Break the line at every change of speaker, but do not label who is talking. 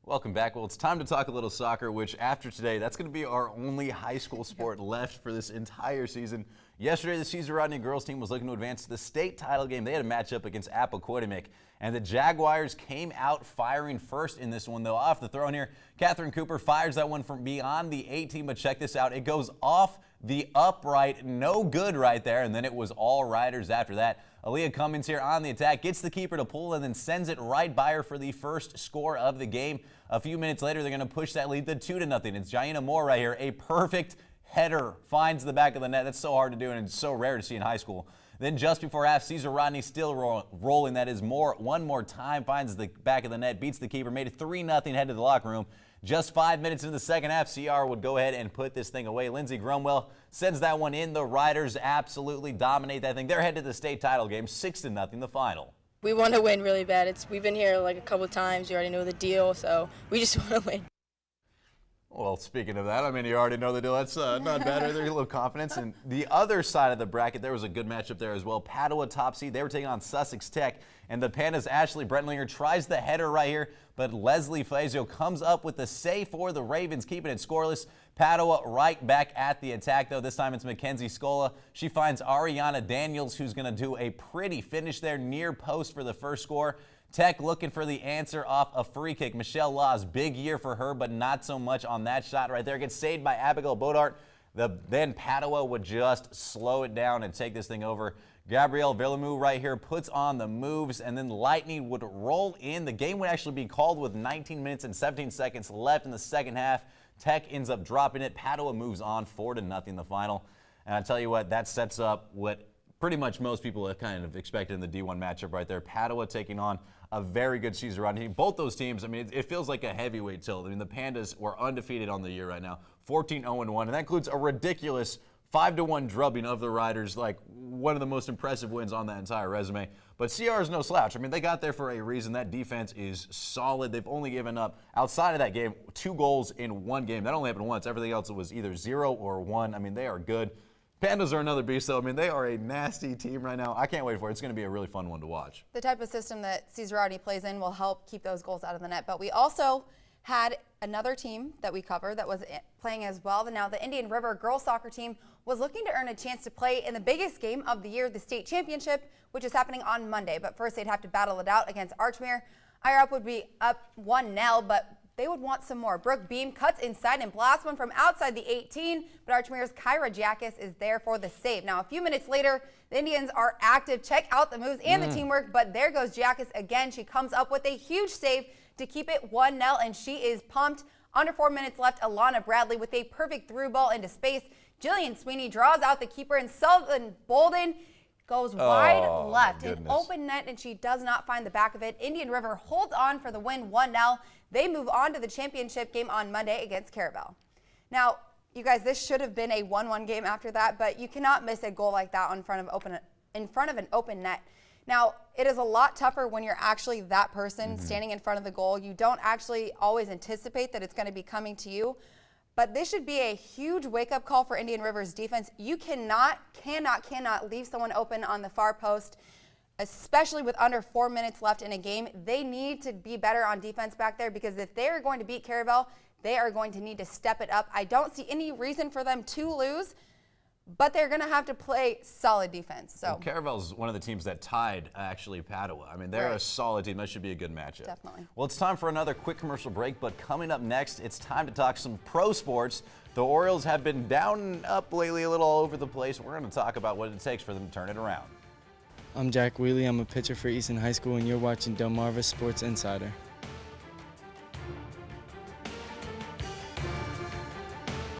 Welcome back. Well, it's time to talk a little soccer, which after today, that's going to be our only high school sport left for this entire season. Yesterday, the Cesar Rodney girls team was looking to advance to the state title game. They had a matchup against Appoquinimink, and the Jaguars came out firing first in this one, though. Off the throw in here, Catherine Cooper fires that one from beyond the 18, but check this out. It goes off the upright, no good right there, and then it was all riders after that. Aaliyah Cummins here on the attack, gets the keeper to pull and then sends it right by her for the first score of the game. A few minutes later, they're going to push that lead to 2-0. It's Jaina Moore right here, a perfect header, finds the back of the net. That's so hard to do and it's so rare to see in high school. Then just before half, Cesar Rodney still rolling. That is Moore one more time, finds the back of the net, beats the keeper, made it 3-0, head to the locker room. Just 5 minutes into the second half, CR would go ahead and put this thing away. Lindsey Grumwell sends that one in. The Riders absolutely dominate that thing. They're headed to the state title game, 6-0 the final.
We want to win really bad. We've been here like a couple of times. You already know the deal, so we just want to win.
Well, speaking of that, I mean, you already know the deal. That's not bad. There's a little confidence. And the other side of the bracket, there was a good matchup there as well. Padua top seed. They were taking on Sussex Tech. And the Pandas' Ashley Brentlinger tries the header right here, but Leslie Fazio comes up with the save for the Ravens, keeping it scoreless. Padua right back at the attack, though. This time it's Mackenzie Scola. She finds Ariana Daniels, who's going to do a pretty finish there near post for the first score. Tech looking for the answer off a free kick. Michelle Laws, big year for her, but not so much on that shot right there. Gets saved by Abigail Bodart. Then Padua would just slow it down and take this thing over. Gabrielle Villamou right here puts on the moves, and then Lightning would roll in. The game would actually be called with 19 minutes and 17 seconds left in the second half. Tech ends up dropping it. Padua moves on 4-0 the final. And I tell you what, that sets up what pretty much most people have kind of expected in the D1 matchup right there. Padua taking on a very good Cesar Rodney team. Both those teams, I mean, it feels like a heavyweight tilt. I mean, the Pandas were undefeated on the year right now, 14-0-1, and that includes a ridiculous 5-1 drubbing of the Riders, like one of the most impressive wins on that entire resume. But CR is no slouch. I mean, they got there for a reason. That defense is solid. They've only given up, outside of that game, 2 goals in one game. That only happened once. Everything else was either 0 or 1. I mean, they are good. Pandas are another beast, though. I mean, they are a nasty team right now. I can't wait for it. It's going to be a really fun one to watch.
The type of system that Cesar Rodney plays in will help keep those goals out of the net. But we also had another team that we covered that was playing as well. Now, the Indian River girls soccer team was looking to earn a chance to play in the biggest game of the year, the state championship, which is happening on Monday. But first, they'd have to battle it out against Archmere. IRUP would be up 1-0, but they would want some more. Brooke Beam cuts inside and blasts one from outside the 18, but Archmere's Kyra Jackas is there for the save. Now, a few minutes later, the Indians are active. Check out the moves and the teamwork, but there goes Jackas again. She comes up with a huge save to keep it 1-0, and she is pumped. Under 4 minutes left, Alana Bradley with a perfect through ball into space. Jillian Sweeney draws out the keeper, and Sullivan Bolden goes wide left, an open net, and she does not find the back of it. Indian River holds on for the win 1-0. They move on to the championship game on Monday against Caravel. Now, you guys, this should have been a 1-1 game after that, but you cannot miss a goal like that in front of an open net. Now, it is a lot tougher when you're actually that person standing in front of the goal. You don't actually always anticipate that it's going to be coming to you. But this should be a huge wake-up call for Indian River's defense. You cannot leave someone open on the far post, especially with under 4 minutes left in a game. They need to be better on defense back there, because if they are going to beat Caravel, they are going to need to step it up. I don't see any reason for them to lose, but they're going to have to play solid defense. So
Caravel's one of the teams that tied actually Padua. I mean, they're a solid team. That should be a good matchup.
Definitely.
Well, it's time for another quick commercial break, but coming up next, it's time to talk some pro sports. The Orioles have been down and up lately, a little all over the place. We're going to talk about what it takes for them to turn it around.
I'm Jack Wheely. I'm a pitcher for Easton High School, and you're watching Delmarva Sports Insider.